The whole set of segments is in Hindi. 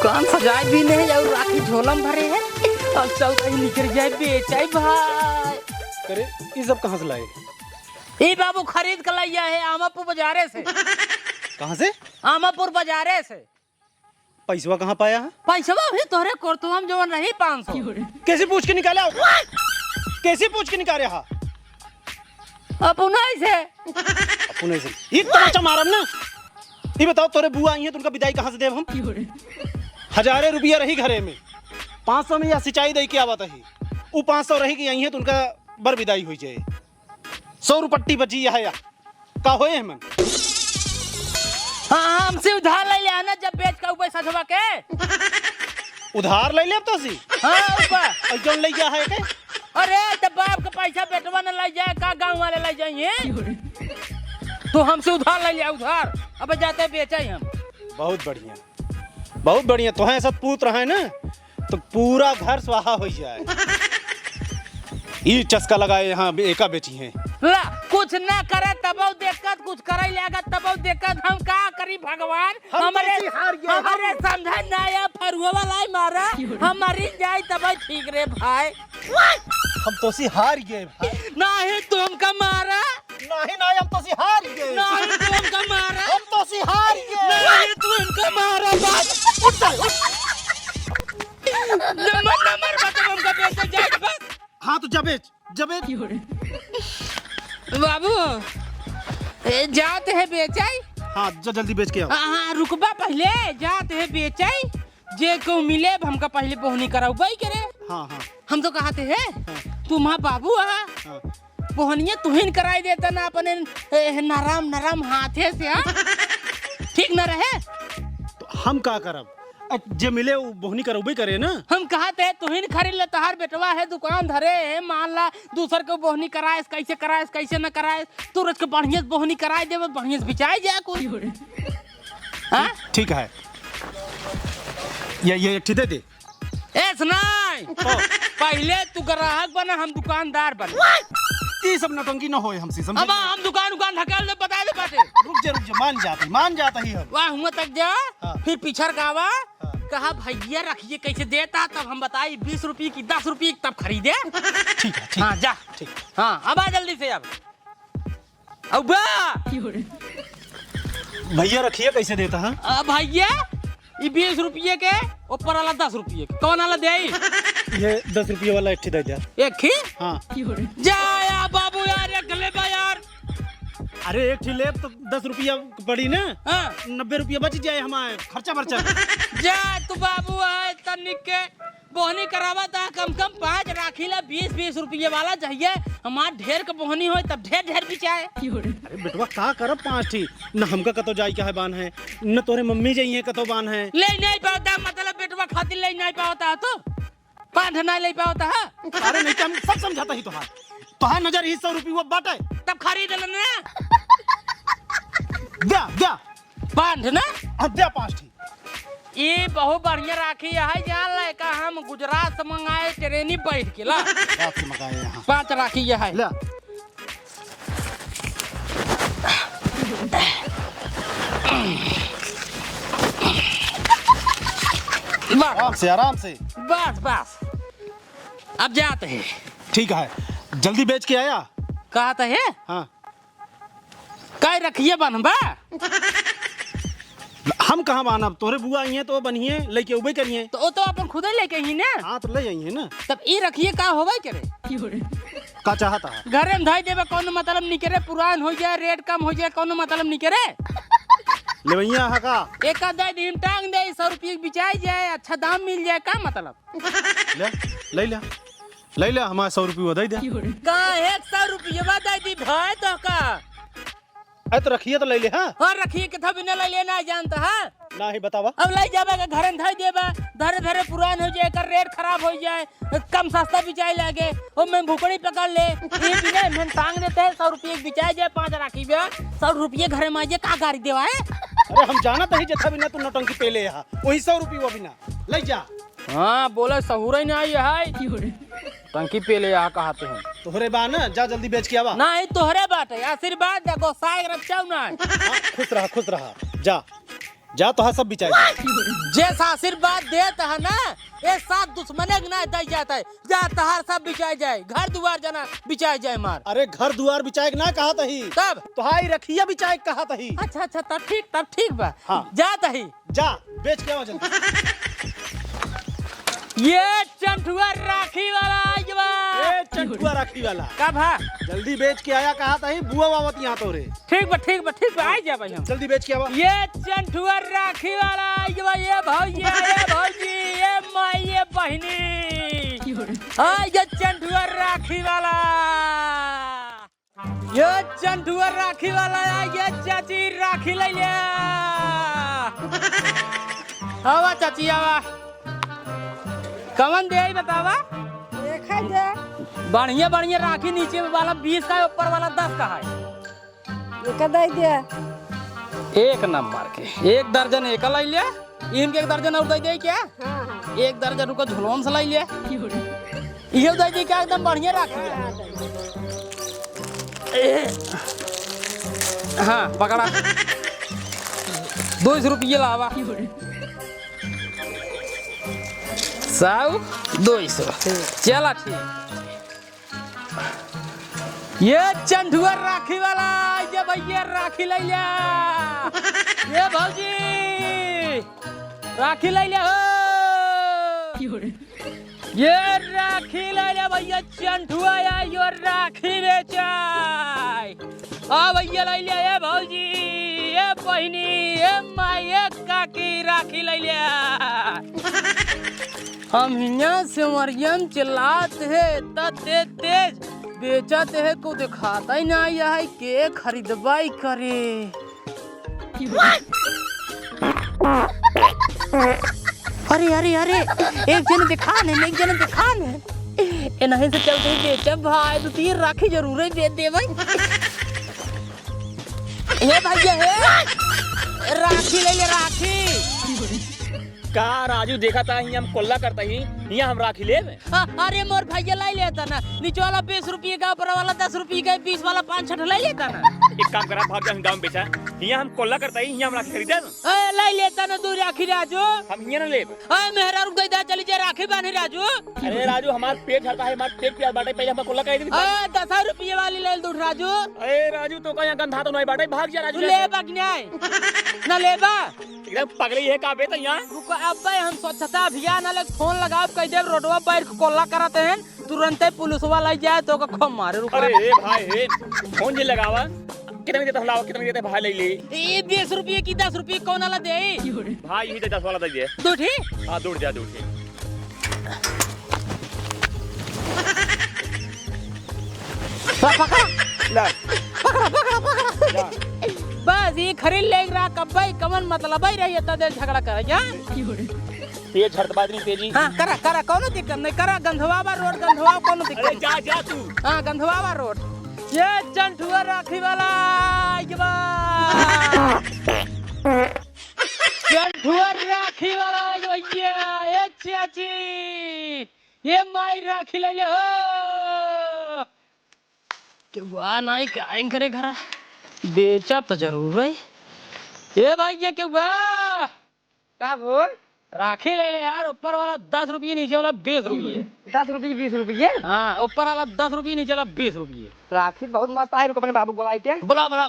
दुकान सजाए भी नहीं और राखी झोलम भरे है। अब चल कहीं निकल जाए बेचाई भाई। अरे ये सब कहाँ से लाए? ये बाबू खरीद कर लाया है आमापुर बाजारे से। कहाँ से? आमापुर बाजारे से। पैसवा कहाँ पाया है? पैसा भी तोहरे कोर्तुम जवन रही 500। कैसे पूछ के निकाला? कैसे पूछ के निकाले? हाँ अपने से ये तमाचा मारम ना। ये बताओ तोरे बुआ आई है तो उनका विदाई कहाँ से देव हम? 1000 रुपया रही घरे में, 500 में या सिंचाई दे के आवत है। वो 500 रही कि आई है तो उनका बर विदाई हुई जाए। 100 रुपट्टी बची है या का होए मन? हाँ हमसे उधार ले लिया ना जब बेच का पैसा छुपा के। उधार ले ले अब तो सी। हाँ ऊपर और जौन ले गया है के? अरे तब बाप का पैसा बेटवा न ले जाए का गांव वाले ले जाइए। तो हमसे उधार ले लिया उधार। अब जाते बेचा ही हम। बहुत बढ़िया बहुत बढ़िया। तो ऐसा पूत रहा है ना तो पूरा घर स्वाहा हो जाए। ये चस्का लगाए यहाँ एका बेची है। ला कुछ ना करे तब देखत कुछ करे लेगा तब देखत हम का करी भगवान। हमारे समझा ना या फरुआ वाला मारा हमारी जाए तब ठीक रे भाई। हम तो सी हार गए भाई। नहीं तुमका मारा नहीं हम तो सी हार गए। नहीं तुमका मारा हम तो सी हार गए। नहीं तुमका मारा बस उठ जा उठ। नंबर बता हमका पैसे जाए बस। हाँ तो जबे बाबू जाते है बेचाई। हाँ जल्दी बेच के आओ। हाँ रुकबा पहले जाते है बेचाई जे को मिले हमका पहले बोहनी कराऊ बाई करे। हाँ हम तो कहते हैं तुम्हारा बाबू हाँ। बोहनिया तुहिन कराई देता ना अपने नरम हाथे से। ठीक न रहे तो हम का करब? जे मिले वो बोहनी करबे करे ना। हम कहते हैं तुहिन खरीद ले तहार बेटवा है दुकान धरे है मान ला दूसर को बोहनी कराए कैसे न कराए तू रोज के बढ़िया बोहनी कराए दे बढ़िया बिचाई जाए कोई। हाँ ठीक है ये ठीक दे। नहीं पहले तू ग्राहक बना हम दुकानदार बना। ये सब नौटंकी न होए हमसे समझे। अब हम दुकान धकेल दे बता दे बाटे। रुक जा मान जाता ही हम। वहाँ हुआ तक जा। हाँ। फिर पीछर गावा। हाँ। कहा भैया रखिए कैसे देता तब हम बताई 20 रुपये की 10 रुपये की तब खरीदे। ठीक है हाँ जा ठीक। हाँ अब आ जल्दी से अब भैया रखिए कैसे देता है? भैया ये 20 रुपये के ऊपर वाला 10 रुपये के कौन वाला दे? ये 10 रुपये वाला एक दे दिया। एक ही हाँ जा बाबू यार एक गले बा यार। अरे एक ठीक ले तो 10 रुपया पड़ी ना। हाँ 90 रुपया बच जाए हमारे खर्चा बर्चा। जा तू बाबू है तनिक के बोहनी करावा था कम 5 राखी ला 20 रुपये वाला चाहिए। हमार ढेर के बोहनी हो तब ढेर बिचाए। अरे बेटवा का करब 5 ठी न हमका कतो जाई क्या है बान है न तोरे मम्मी जाइए कतो बान है। ले नहीं पाता मतलब बेटवा खातिर ले नहीं पाता तो 5 ना ले पाता है। अरे नहीं हम सब समझाता ही तोहार नजर 100 रुपया बाटे तब खरीद लेना दे 5 ना। अब दे 5 ठी। ये बहुत बढ़िया राखी है जान ले का हम गुजरात से मंगाए ट्रेनी बैठ के ला। रात से मंगाए यहाँ 5 राखी ये है। ले आराम से बस अब जाते हैं। ठीक है जल्दी बेच के आया। कहते है हाँ कई रखिए बनबा। हम कहाँ बाना तोरे बुआ आई है तो बनिए लेके उबे करिए। तो वो तो अपन खुद ही लेके ही ना। हाँ तो ले जाइए ना। तब ये रखिए का होवे करे का चाहता है? घरे में धाई देवे कौन मतलब नहीं करे पुरान हो जाए रेट कम हो जाए कौन मतलब नहीं करे। ले भैया हा का एक आधा दिन टांग दे 100 रुपये बिचाई जाए अच्छा दाम मिल जाए का मतलब। ले हमारे 100 रुपये दे दे। का 100 रुपये दे दी भाई तो का। अरे तो रखिए तो ले ले। हाँ और रखिए के बिना ले लेना जानता है ना ही बतावा। अब ले जाबे के घर में धाई देबा धरे पुरान हो जाए कर रेट खराब हो जाए कम सस्ता बिचाई लगे और मैं भूखड़ी पकड़ ले ये बिना मैं टांग देते हैं 100 रुपये बिचाई जाए 5 राखी बे 100 रुपये घर में आजे का गाड़ी देवा है। अरे हम जाना तो ही जथा बिना तू नौटंकी पे ले यहाँ वही 100 रुपये वो बिना ले जा। हाँ बोले सहूर ही नहीं है टंकी पे ले यहाँ कहते हैं। तोहरे बा ना जा जल्दी बेच के आवा। नहीं तोहरे बात है आशीर्वाद दे गोसाई रचाऊ ना। हाँ, खुश रहा जा जा तो सब बिचाई जैसा आशीर्वाद देता है ना ये साथ दुश्मने के ना दे जाता है। जा तहार सब बिचाई जाए, घर दुआर जाना बिचाई जाए मार। अरे घर दुआर बिचाए ना कहा तही, तब तुहाई रखिया बिचाए कहा तही। अच्छा अच्छा तब ठीक बा। हाँ। जा तही जा बेच के आओ जल्दी। ये चंठुआ राखी वाला आज बा। ए चंटुआ राखी वाला कब है? जल्दी बेच के आया कहा तही, बुआ बावत यहाँ तो रे। ठीक बा आ जा भाई हम। जल्दी बेच के आवा। ये चंठुआ राखी वाला आज बा। ये भौजी ये माई ये बहनी आज ये चंठुआ राखी वाला। ये चंठुआ राखी वाला ये चाची राखी ले लिया। आवा चाची आवा, कवन दे बतावा। देखा जा बढ़िया बढ़िया राखी, नीचे वाला 20 का है, ऊपर वाला 10 का है। एक दे दे। एक नंबर के 1 दर्जन एक लाई लिया। इनके 1 दर्जन और दे दे क्या? हाँ 1 दर्जन को झुलवन से लाई लिया। ये दे दे क्या? एकदम बढ़िया राखी है। हाँ पकड़ा 200 रुपये लावा। 100 200 चला ठीक। ये चंठुआ राखी वाला ये भैया राखी ले लिया। ये भौजी राखी ले लिया हो। ये राखी ले लिया भैया चंठुआ या यो राखी बेचाय। आ भैया ले लिया ये भौजी ये बहनी ये माई ये काकी राखी ले लिया। हम हिया से मरियम चिल्लाते है तते तेज बेचते है को दिखाता ही ना है के खरीदवाई करे। अरे एक जन दिखान है ए नहीं से चलते ही बेचा भाई तो 3 राखी जरूर है बेच दे भाई। ये भैया है राखी ले ले राखी। का राजू देखा था हम कोल्ला करता ही यहाँ हम राखी ले। अरे मोर भैया ले लेता ना, नीचे वाला 20 रुपये का, ऊपर वाला 10 रुपये का, 20 वाला 5-6 ले लेता ना। एक काम करा भाग जा गाँव बेचा, यहाँ हम कोल्ला करता ही यहाँ हम राखी खरीदा ना। ले लेता ना 2 राखी राजू। हम यहाँ ना ले। मेहरा रुक गई चली जा राखी बांधी राजू। अरे राजू हमारा पेट हरता है, हमारा पेट प्यार बाटे पहले हम कोल्ला कर दी। 10 रुपये वाली ले दू राजू। अरे राजू तो का यहाँ गंधा तो नहीं बाटे, भाग जा राजू। ले बगन्याय ना लेबा एकदम पगड़ी है का बेटा यहाँ। अब हम स्वच्छता अभियान वाले फोन लगाओ कह दे रोडवा पर कोल्ला कराते हैं तुरंत पुलिस वाला जाए तो का मारे। अरे भाई हे फोन जे लगावा कितने में देता हम लावा, कितने में देता भाई ले ले। ये 20 रुपये की 10 रुपये कौन वाला दे भाई यही 10 वाला दे दे। दो ठीक। हाँ दूर जा दूर से। बस ये खरीद ले रहा कब भाई कमन मतलब ही रही है झगड़ा कर जा। तेज झड़त नहीं तेजी। हाँ करा कोनो दिक्कत नहीं करा। गंधवावा रोड गंधवा कोनो दिक्कत। अरे जा जा तू। हाँ गंधवावा रोड। ये चंठुआ राखी वाला चंठुआ राखी वाला ये चाची ये माई राखी ले हो के वाह नहीं क्या करे घर बेचा तो जरूर है। ये भाई ये क्या वाह क्या बोल राखी ले ले यार। ऊपर वाला 10 रुपये नीचे वाला 20 रुपये। 10 रुपये 20 रुपये। हाँ ऊपर वाला 10 रुपये नीचे वाला 20 रुपये। राखी बहुत मस्त है। रुको अपने बाबू बुलाए थे। बोला ए बाबू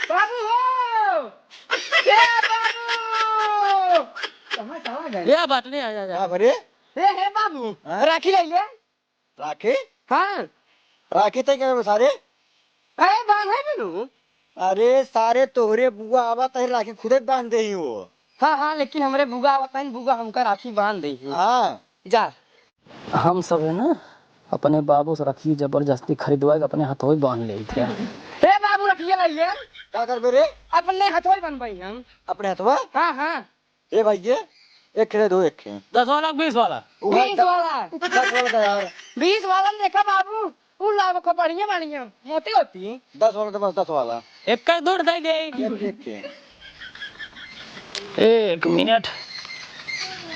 बाबू हो ए बाबू कहाँ गए? ये बात नहीं आ जा। अरे हे बाबू राखी ले ले। राखी हाँ राखी तो क्या सारे। अरे बांध है बिनु। अरे सारे तोहरे बुआ आवा तही राखी खुदे बांध दे ही वो। हाँ लेकिन हमारे बुआ आवता है, बुआ हमका राखी बांध दी। हाँ जा हम सब है ना अपने बाबू से रखी जबरदस्ती खरीदवा के अपने हाथों बांध ले थे। हे बाबू रखिए लाइए। क्या कर रे? अपने हाथों बनवाई हम अपने हाथवा। हाँ ए भाई ये एक खेले दो एक खेले 10 वाला 20 वाला 20 वाला 10 वाला का यार 20 वाला देखा बाबू वो लाभ को बढ़िया मोटी होती। 10 वाला तो बस 10 वाला एक का दूर दे दे। एक के 1 मिनट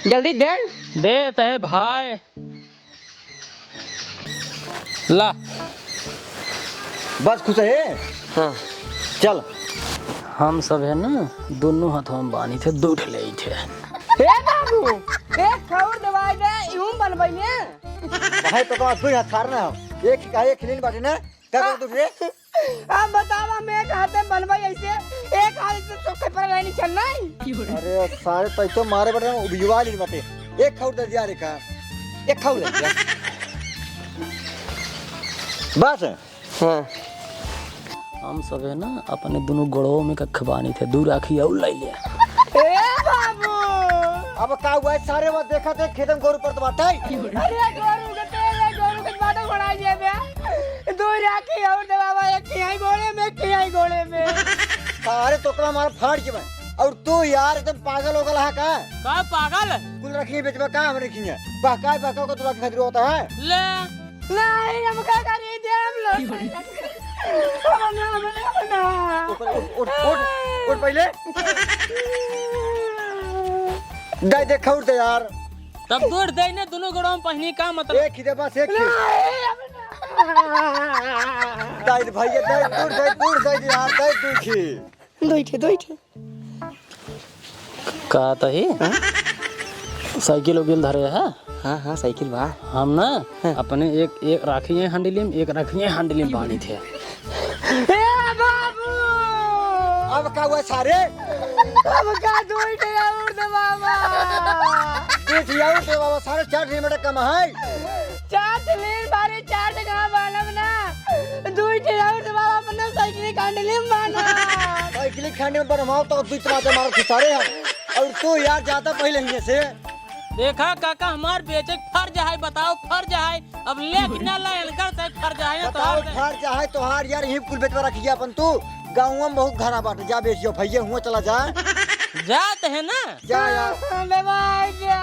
जल्दी दे देते है भाई। ला बस खुश है। हाँ चल हम सब है ना दोनों हाथों में बानी थे दूध ले थे। हे बाबू एक खौर दवाई दे यूं बनबई ने भाई तो का दुई हाथ फाड़ना हो एक का एक खिलीन बाटे ना का कर तू रे अब बतावा मैं कहते बनबई ऐसे एक हाथ से सोखे पर नहीं चलना अरे सारे तो तो मारे बटे उबिवा ली बाटे एक खौर दे दिया रे का एक खौर दे दिया बस हां हम सब है ना अपने दोनों गोड़ों में खबानी थे दूर आखी और ले लिया। ए बाबू अब का हुआ है सारे मत देखा थे खेतम गोरू पर तो बाटे अरे गोरू के बाटा बना जे बे दो राखी और दबावा एक खियाई गोले में सारे टोकरा मार फाड़ के भाई और तू यार एकदम पागल हो गया का पागल कुल रखी बेचबा का हम रखी है बाका बाका को तो रख खरीद होता है ले नहीं हम क्या करी दे हम लोग उठ पहले दे दे खौर दे यार तब दूर दे ने दोनों गोड़ों में पहनी का मतलब एक ही दे बस एक ही दाई भैया दाई दूर दे यार दाई दुखी का तही साइकिल उगिल धरे है। हां साइकिल बा हम ना अपने एक राखी है हंडली में एक राखी है हंडली में बानी थे। ए बाबू अब का हुआ सारे अब का दोई के और दे बाबा देख यार तो बाबा सारे 4 मिनट कम है चाट लेन बारे चाट का बालम ना दोई के और दे बाबा अपने साइकिल कांडले में बाना साइकिल खाने में बनवाओ तो दुई तरह मार खिसारे हैं और तू यार जाता पहले ही से देखा काका हमार बेचे फर्ज है बताओ फर्ज है अब ले ना लायल कर से फर्ज है ना बताओ तो फार चाहे तोहार यार यही कुल बेचवा रखिए अपन तू गाँव में बहुत घरा बाटे जा बेचियो भैया हुआ चला जा जाते है ना जा यार ले भाई जा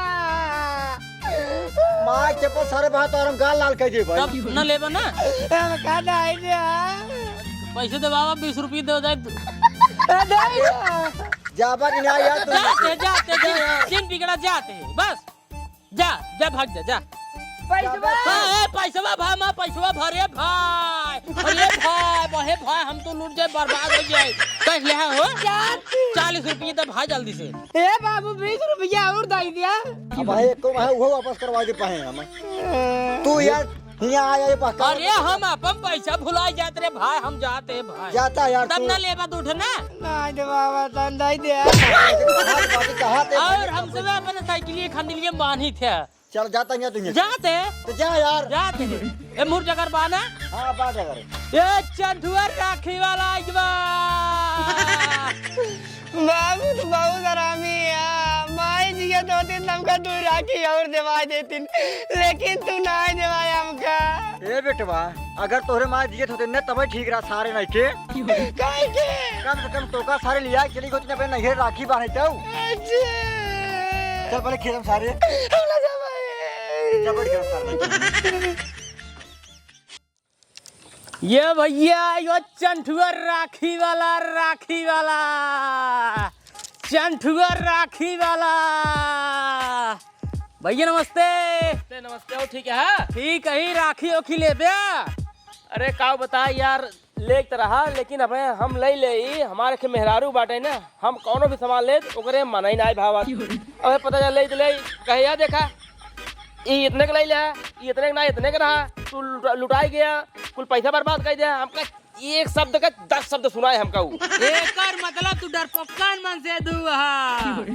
मार चप्पल सारे बात और हम गाल लाल कह दे भाई तब न लेबा ना हम का दाई जा पैसे दे बाबा 20 रुपये दे दे दाई जाबा कि ना यार तू जाते चिन बिगड़ा जाते बस जा भाग जा पैसा भाई माँ पैसा भरे भाई अरे भाई भाई हम तो लूट जाए बर्बाद हो जाए कैसे ले हो 40 रुपये तो भाई जल्दी से ए बाबू 20 रुपया और दाई दिया अब भाई को वो वापस करवा दे पाए हम तू यार यहाँ आया ये पास अरे हम अपन पैसा भुला जाते रे भाई हम जाते भाई जाता यार तब ना लेबा दूठ ना ना दे बाबा तन दाई दे और हम सब अपन साइकिल खंडलिए बांधी थे चल जाता है तुम जाते तो जा यार जाते ए मुर जगर बाना हां बात है ए चंदुआ राखी वाला आजवा बाबू तो बहुत हरामी है माई जी के 2-3 हमका दूर राखी और देवा देती लेकिन तू ना देवाय हमका ए बेटवा अगर तोरे मां जियत होते न तब ठीक रहा सारे नहीं के काहे के कम से कम टोका सारे लिया चली गई तूने अपने नहीं राखी बांधे तो अच्छा चल पहले खेलम सारे हम ना जावे जबर खेलम सारे ये भैया यो चंठुआ राखी वाला चंठुआ राखी वाला भैया नमस्ते नमस्ते हो ठीक है ठीक है राखी ओखी ले बे अरे का बता यार लेक तो रहा लेकिन अब हम ले हमारे के मेहरारू बाटे ना हम कौनो भी सामान ले ओकरे मना ही ना भाव अब पता चल ले कहिया देखा ये इतने का ले ये इतने का ना इतने का रहा तू लुटाई गया कुल पैसा बर्बाद कर दिया हमका एक शब्द का 10 शब्द सुनाए हमका एकर मतलब तू डरपोकन मन से दू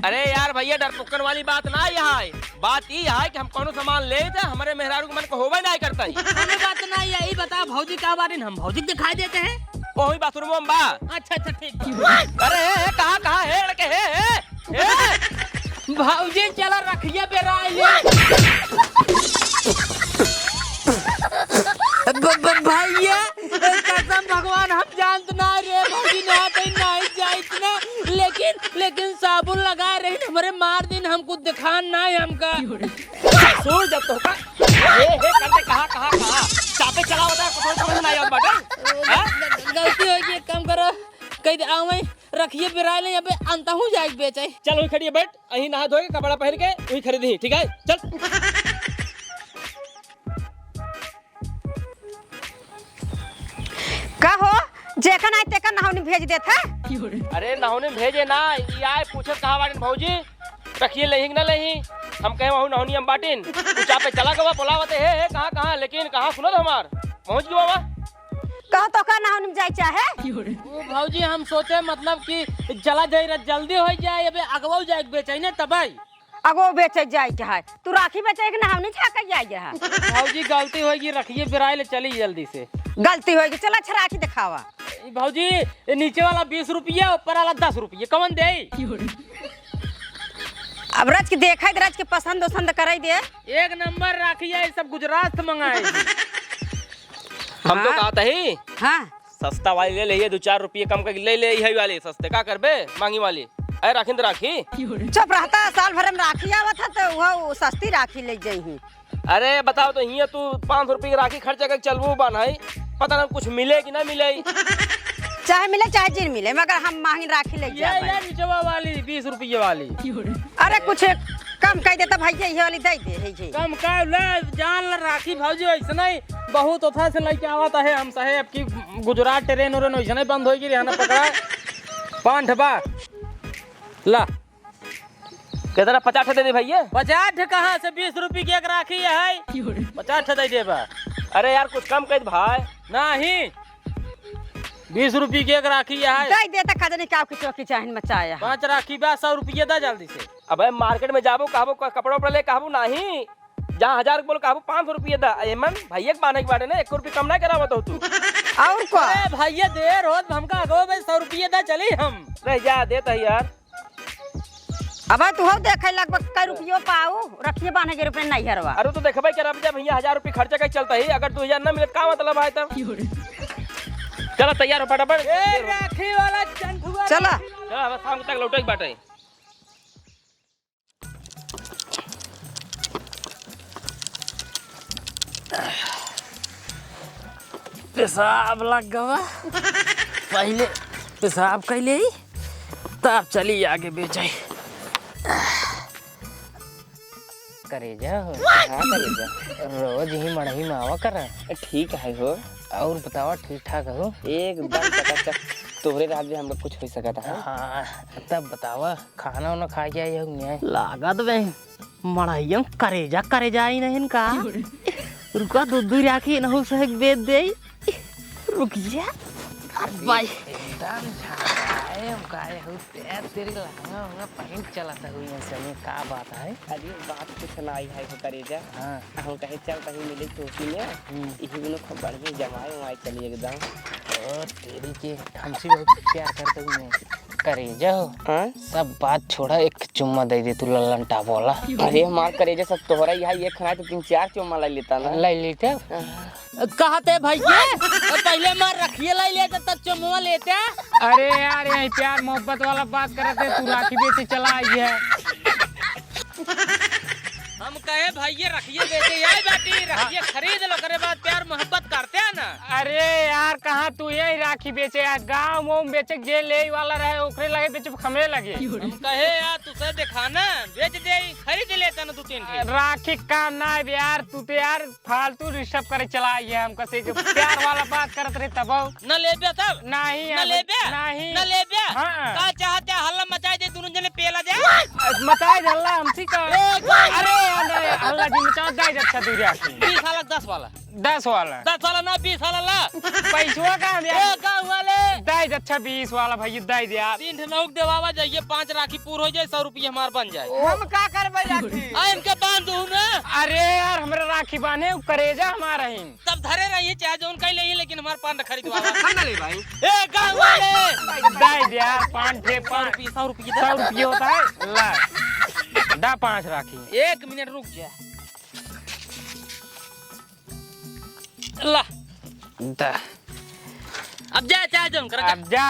अरे यार भैया डरपोकन वाली बात ना यहाँ है बात ये है कि हम कोनो सामान ले थे हमारे मेहरारू के मन को होबे नहीं करता है हमें बात नहीं है ये बता भौजी का बारे हम भौजी दिखाई देते हैं वही बाथरूम में बा अच्छा ठीक अरे कहाँ है लड़के है भौजी चला रखिए पे राय भैया कसम भगवान हम जानते ना रे भौजी नहीं जाइत ना लेकिन साबुन लगा रही हमारे मार दिन हमको दिखान ना है हमका सुन जब तो करते कहाँ चापे चला होता है कुछ समझ नहीं आता बाटे गलती हो गई एक काम करो कह दे आओ मैं रखिए बिराय ले यहाँ पे अंता हूँ जाए बेचे चल वही खड़ी बैठ अही नहा धोके कपड़ा पहन के वही खरीदी ठीक है चल का हो जेखन आए तेखन नहाउनी भेज देत है। अरे नहुने भेजे ना, ये आए पूछत कहाँ बाटिन भौजी, रखिए लही कि ना लही। हम कहे वहू नहुनी हम बाटिन, कुछ पे चला गवा बोलावते हे कहाँ कहाँ, लेकिन कहाँ सुनत हमार पहुँच गवा बा। कहो तो का नहाउनी में जाए चाहे। वो भौजी हम सोचे मतलब कि चला जाए जल्दी हो जाए, अबे अगवा जाए बेचे ने तबाई। अगो बेचे जाए के है, तू राखी बेचे के नहाउनी छा जाए है। भौजी गलती होगी, रखिए बिराए ले चली जल्दी से। गलती होगी, चला अच्छा राखी दिखावा। भौजी ये नीचे वाला 20 रुपया, ऊपर वाला 10 रुपया कौन दे? अब रज के देखा रज के पसंद वसंद करे दे। एक नंबर राखी है, सब गुजरात से मंगाए। हम तो कहा ही हाँ सस्ता वाली ले लिए, 2-4 रुपये कम कर ले ले, यही वाली सस्ते का करबे मांगी वाली। अरे राखी तो राखी चुप रहता, साल भर में राखी आवत है तो वो सस्ती राखी ले जाई। अरे बताओ तो हिया तू 500 रुपये की राखी खर्चा कर चलबू बनाई, पता ना कुछ मिले कि ना मिले। चाहे मिले चाहे जिन मिले, मगर हम महंगी राखी ले ये जाए। ले निचवा वाली 20 रुपये वाली। अरे कुछ कम कह देता भैया, ये वाली दे दे है जी। कम कर ले, जान ल राखी भौजी ऐसे नहीं बहुत उठा से लेके आवत है। हम सहे अब की गुजरात ट्रेन उरेन ऐसे नहीं बंद होगी, रहना पकड़ा 5 बा ला। कितना 50 दे दे भैया। 50 कहाँ से 20 रुपये की एक राखी है, 50 दे दे बा। अरे यार कुछ कम कर भाई। नहीं 20 रुपये की एक राखी है। दे देता खजनी का की चौकी चाहन मचाया। 5 राखी बा, 100 रुपये दा जल्दी से। अबे मार्केट में जाबो कहबो कपड़ा उपड़ा ले कहबो नहीं, जहाँ 1000 बोल कहबो 500 रुपये दा। एमन भैया के बाने के बारे ने 1 रुपये कम ना करावत हो तू। और को अरे भैया देर होत, हमका अगो भाई 100 रुपये दा चली हम। रह जा देता यार। अब तू हो देखे लगभग कई रुपयो पाऊ, रखिए बांधे के रुपये नहीं हरवा। अरे तो देखबे करा भैया 1000 रुपये खर्चा कर चलता ही, अगर 2000 ना मिले का मतलब है तब। चलो तैयार हो फटाफट। ए राखी वाला चंठुआ चला चल बस शाम तक लौटे के बाटे। पेशाब लग गवा, पहले पेशाब कैले ही तब चली आगे बेचे। करेजा हो हाँ करेजा, रोज ही मड़ही में आवा कर। ठीक है हो। और बतावा ठीक ठाक हो? एकदम चकाचक, तोहरे रात में हमका कुछ हो सकता है। हाँ तब बतावा खाना वाना खा के आई हो? लागत में मड़हिया करेजा करेजा ही नहीं का। रुका दूध राखी न हो सह बेच दे। रुकिया भाई तेरी लहंगा होगा पहन चला था हुई समय का बात है? अरे बात कुछ ना आई है हो करेजा। हाँ हम कहे चल कहीं मिले टोपी में, यही बिनो खबर में जमाए वहाँ चली एकदम। और तेरी के हमसे बहुत प्यार करते हुए करेजा हो। हाँ सब बात छोड़ा, एक चुम्मा दे दे तू लल्लन टाप वाला। अरे हमार करेजा सब तोहरा ही है, ये खाना तो 3-4 चुम्मा ले लेता ना। ले लेते कहते भैया पहले मार रखिए ले लेते तब चुम्मा लेते। अरे यार यही प्यार मोहब्बत वाला बात करते, तू राखी बेचे चला आई है। हम कहे भैया रखिए बेटे यार बेटी रखिए खरीद लो, करे बाद प्यार मोहब्बत करते हैं ना। अरे यार कहाँ तू यही राखी बेचे यार, गाँव में बेचे जे ले वाला रहे ओकरे लगे बेचे खमरे लगे। हम कहे यार तुझे दिखाना बेच दे, खरीद लेता ना 2-3 राखी काम ना है यार, तू तो यार फालतू रिश्तब करे चला आई है। हम कसे के प्यार वाला बात करत रहे तब न लेबे तब नहीं न लेबे नहीं न लेबे। हाँ। का चाहते हल्ला मचाए दे, दोनों जने पेला जाए मचाए हल्ला हमसी का। अरे हल्ला जी मचाओ दे अच्छा तू राखी 20 वाला 10 वाला 10 वाला 10 वाला ना 20 वाला ला। पैसवा का हम यार गाँव वाले दे अच्छा 20 वाला भैया दे दे यार। 3 नौक देवावा जाइए, 5 राखी पूर हो जाए, 100 रुपये हमार बन जाए। हम का करबे राखी? आ इनके बांध दूं ना, अरे यार हमरा राखी बांधे करेजा हमारा ही। तब धरे रहिए चाहे जो उनका ही ले, लेकिन हमारे पान खरीदवावा। खाना ले भाई। ए गाँव वाले दे दे यार 5 थे 5 100 रुपये 100 रुपये होता है ला दा 5 राखी। 1 मिनट रुक जा ला दा अब जा चाहे जो कर अब जा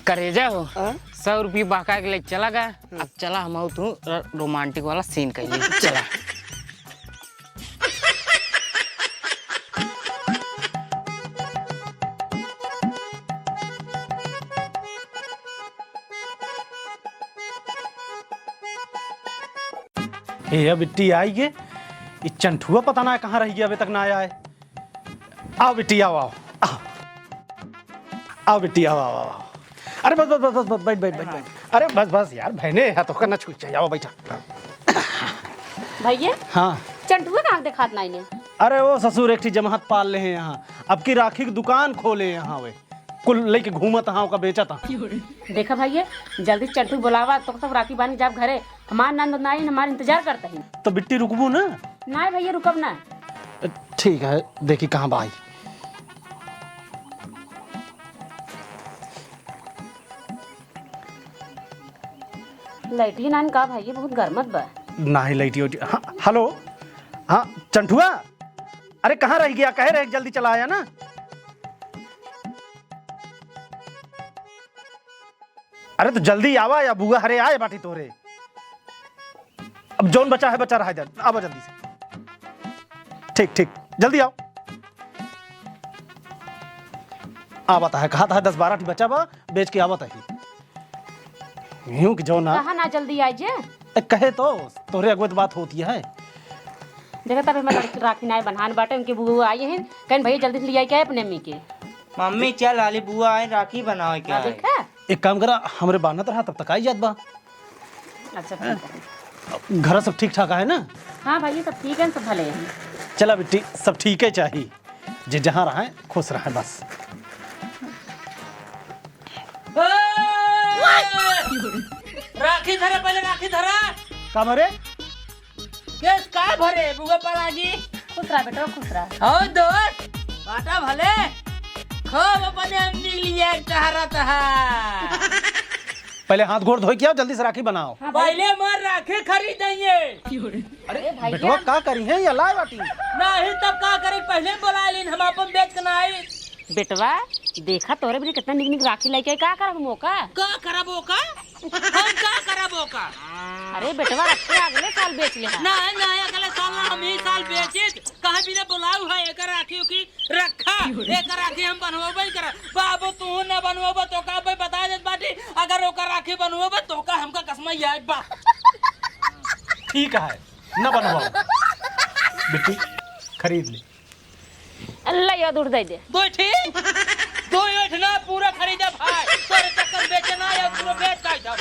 करेजा हो 100 रुपये बाका के लिए चला गया। अब चला हम तू रोमांटिक वाला सीन कर लिए चला। ये बिट्टी आई गे, ये चंठुआ पता ना कहाँ रह गया, अभी तक ना आया है। आओ बिट्टी आओ आओ। आओ बेटी आओ आओ आओ। अरे बस बस बस बस बस, बैठ बैठ बैठ बैठ। अरे बस बस यार बहने हाथों का ना छूट जाओ बैठा। भैया हाँ चंटुआ कहाँ दिखात नहीं ने अरे वो ससुर एक जमात पाल ले हैं यहाँ, अब की राखी की दुकान खोले यहाँ वे कुल लेके घूमत हाँ का बेचा था। देखा भैया जल्दी चंटू बुलावा तो सब राखी बांध जब घरे हमार नंद नाई हमारे इंतजार करते हैं। तो बिट्टी रुकबू ना? नहीं भैया रुकब ना। ठीक है देखी कहाँ भाई। लाइटी नान का भैया बहुत गर्मत बा। नहीं लाइटी उटी। हाँ हेलो हाँ चंठुआ, अरे कहाँ रह गया? कहे रहे जल्दी चला आया ना। अरे तो जल्दी आवा या बुआ हरे आए बाटी तोरे। अब जोन बचा है बचा रहा है इधर, आवा जल्दी से। ठीक ठीक जल्दी आओ। आवता है कहा था 10-12 बचा बा बेच के आवता है यूं कि जो ना कहा ना जल्दी आई जे कहे तो तोरे अगवत बात होती है। देखा तब मैं लड़की राखी नाई बन्हान बाटे उनके बुआ आई हैं कहन भैया जल्दी से ले आई क्या है अपने अम्मी के। मम्मी चल आली बुआ आए राखी बनाओ क्या है? देखा एक काम करा हमरे बानत रहा तब तक आई जात बा। अच्छा ठीक है। घर सब ठीक ठाक है ना? हाँ भैया सब ठीक है सब भले हैं। चला बेटी सब ठीक है चाहिए जे जहाँ रहा खुश रहा बस। राखी धरे पहले राखी धरा का मरे केस का भरे बुआ पलागी खुश रहा बेटा खुश रहा। हो दोस्त बाटा भले खूब अपने अम्मी लिए टहरा तहा। पहले हाथ गोड़ धोई के आओ जल्दी से राखी बनाओ। पहले मार राखी खरीदेंगे। अरे बेटवा का करी है या लाए बाटी? नहीं तब का करे पहले बोला लेन हम अपन बेच के ना आई। बेटवा देखा तोरे भी कितना निक निक राखी लेके का करब मौका का करबो का हम का करबो का। अरे बेटवा रखे अगले साल बेच ले ना ना अगले साल ना हम ही साल बेचे कहे बिना बुलाऊ है एक राखी की रखा एक राखी हम बनवाबे कर बाबू तू न बनवाबो तो का भाई बता देत बाटी अगर ओकर राखी बनवाबो तो का हमका कसमई आए बा। ठीक है न बनवाओ बेटी खरीद ले। अल्लाह या दूर दे दे दो ठीक दो ना पूरा खरीदा भाई तोरे चक्कर बेचना या पूरा बेच का था।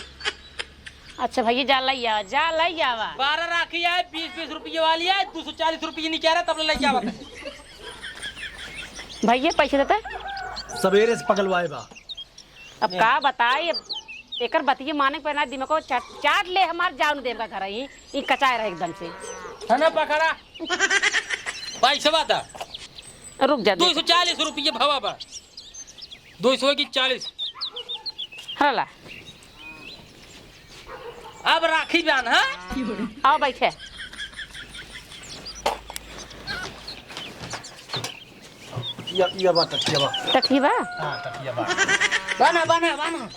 अच्छा भैया जा लैया 12 राखी है 20-20 रुपये वाली है 240 रुपये नहीं कह रहा तब ले जावा। भैया पैसे देते सवेरे से पगलवाए बा। अब का बताए एकर बतिये माने पे ना दिमाग को चाट ले हमार जान देव का घर ही कचाए रहे एकदम से है ना पकड़ा पैसा बता रुक जा 240 रुपये भवा बा 200 की 40। हला अब राखी बांध हाँ आओ बैठे या बात तकिया बा। तकिया बा हां तकिया बा। बना बना बना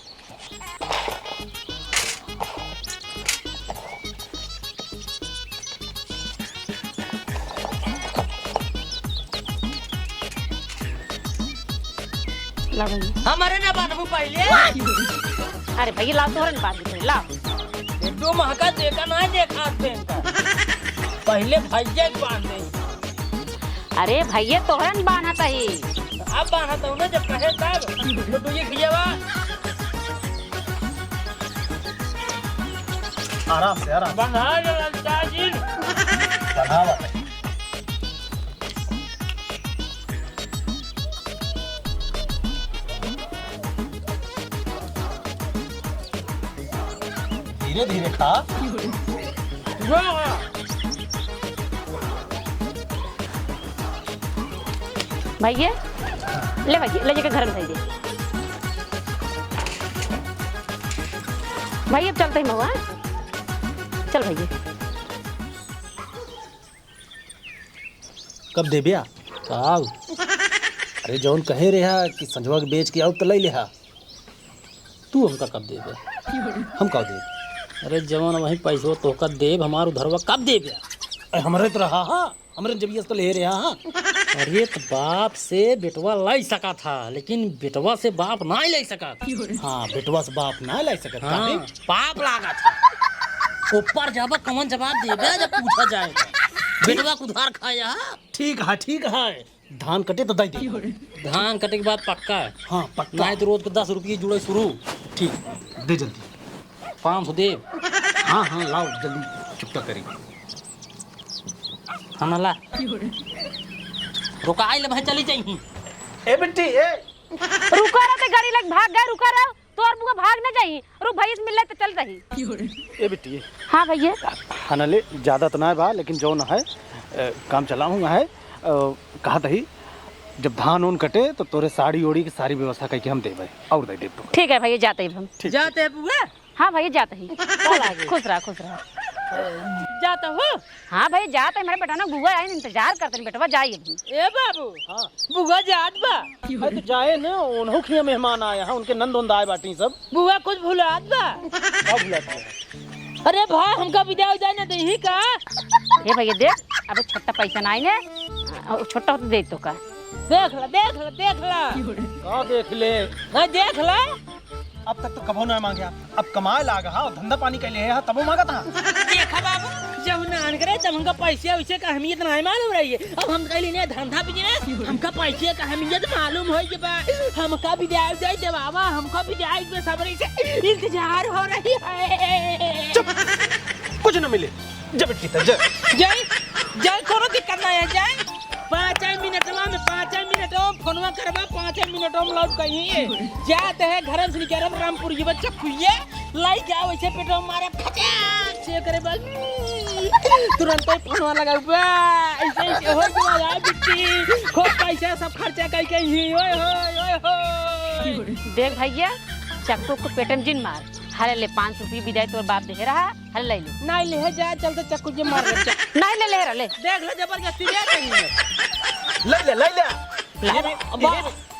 ला भैया हमारे ना बनबू पहले अरे भैया लाओ तोहरे ने बात दे लाओ दो महका देखा ना देखा पहले भैया बांध दे। अरे भैया तोहरे ने बांधा तही अब बांधा तो ना जब कहे तब तो तुझे खियावा आराम से आराम बना ललचा जी बढ़ावा। धीरे धीरे खा। भैया ले भैया ले जाके घर में दे भैया अब चलते ही महुआ चल भैया कब दे बिया साहब? अरे जौन कहे रहा कि संजवा के बेच के आओ तो ले ले तू हमका कब दे हम कब दे? अरे जवान वही पैसो तो का देव हमार उधरवा कब दे गया हमरे तो रहा हाँ हमरे जब तो ले रहा हाँ। अरे तो बाप से बेटवा लाई सका था लेकिन बेटवा से बाप ना ले सका। हाँ बेटवा से बाप ना ला सकत। हाँ, पाप लागा था ऊपर जाबा कौन जवाब देगा जब पूछा जाएगा बेटवा को उधार खाया। ठीक है धान कटे तो दई दे। धान कटे के बाद पक्का है। हाँ पक्का। नहीं तो रोज के 10 रुपये जुड़े शुरू। ठीक दे जल्दी। 500 देव। हाँ हाँ लाओ जल्दी चुपता करी। हाँ ला रुका आई ले भाई चली जाइए। ए बिट्टी ए रुका रहा तो गाड़ी लग भाग गए, रुका रहा तो और बुआ भाग ना जाई। रुक भाई मिल ले तो चल रही। ए बिट्टी हाँ भैया हनले ज्यादा तो ना बा लेकिन जो ना है काम चलाऊंगा है कहा तही जब धान उन कटे तो तोरे साड़ी ओड़ी की सारी व्यवस्था करके हम देबे और दे देब तो। ठीक है भैया जाते ही हम। जाते हैं बुआ। हाँ भैया जाते ही। खुश रहा खुश रहा। जाता हूँ। हाँ भैया जाते मेरे बेटा ना बुआ आई इंतजार करते बेटा जाइए अभी। ए बाबू हाँ बुआ जात बा। अरे तो जाए ना उन्हों के मेहमान आए हैं उनके नंद उन्द आए बाटी सब। बुआ कुछ भुलात बा। अब बुलाते हैं। अरे भाई हमका विदा हो जाए ना दही का। ये भैया देख अबे छोटा पैसा ना आई ने छोटा हो तो दे तो का। देख ला देख ला देख ला। कहाँ देख ले। हाँ देख ला। अब तक तो कभो ना मांगे अब कमाए लागा हाँ धंधा पानी के लिए है तबो मांगा था। देखा बाबू जब नान करे तब हमका पैसे वैसे का अहमियत नहीं मालूम रही है। अब हम कहीं नहीं धंधा बिजनेस हमका पैसे का अहमियत मालूम हो जब हमका विदाई जाए देवावा हमका विदाई में सबरी से इंतजार हो रही है। चुप कुछ न मिले जब बिट्टी तक जय जय कोनो दिक्कत नहीं है जय 5 मिनटवा में 5 मिनटों फोनवा करबा 5 मिनटों में लौट कहीं जाते हैं घर से निकल रामपुर ये बच्चा खुइए लाई जाओ ऐसे पेटो मारे फटाक से करे बस तुरंत ही फोनवा लगाऊबा ऐसे ऐसे हो गया यार बिट्टी खूब पैसा सब खर्चा करके ही ओए होए देख भैया चक्कू को पेट में जिन मार हले ले 500 रुपये विदाई तोर बाप दे रहा हले ले ले नहीं ले जा चलते चक्कू जे मार दे नहीं ले ले ले देख ले जबरदस्ती ले कहीं ले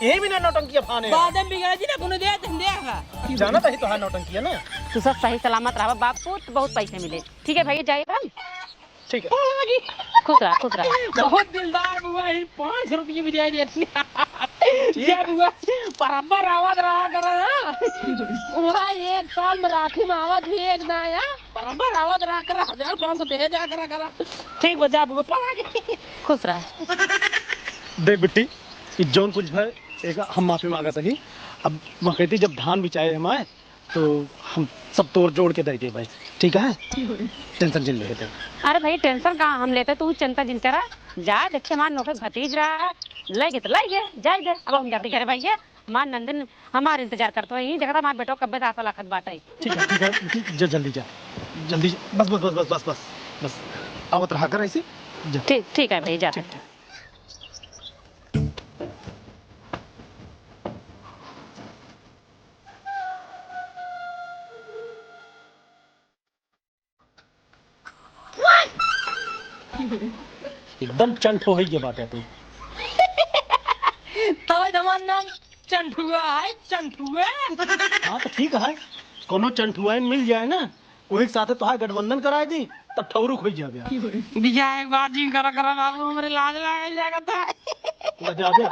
ये भी ना नौटंकी फाने बाद में बिगड़ जी ना कोनो दे दे जाना था ही तो है नौटंकी है ना। तू सब सही सलामत रहा बाप को तो बहुत पैसे मिले। ठीक है भैया जाइए हम। ठीक है खुश रहा बहुत दिलदार बुआ 5 रुपये भी दे देती ये बुआ बराबर आवाज रहा कर पूरा 1 साल में राखी में आवाज भी एक ना आया बराबर आवाज रहा कर 1500 दे जा करा ठीक बजा बुआ पड़ा खुश रहा। देख बिट्टी ये जौन कुछ है एक हम माफी मांगा सही। अब वह कहती जब धान बिचाए हमारे तो हम सब तोड़ जोड़ के दे दे भाई ठीक है टेंशन जिन लेते। अरे भाई टेंशन कहाँ हम लेते तू चिंता जिन तेरा जा देखे हमारे नौकर भतीज रहा लगे तो लगे जाए दे। अब हम जाते करे भैया हमारे नंदन हमारे इंतजार करते हैं यही देखा हमारे बेटो कब्बे आशा लाखत बाटा है। ठीक है जल्दी जा जल्दी बस बस बस बस बस बस बस आवत रहा कर ऐसे। ठीक है भाई जाते एकदम चंट हो ये बात है तू। तो हमारा नाम चंटुआ है चंटुआ। हाँ तो ठीक है कोनो चंटुआ मिल जाए ना वही साथे तो गठबंधन कराए दी तब ठौरू खोई जाबे बिया एक बार जी करा बाबू हमरे लाज लगा जाएगा था जाबे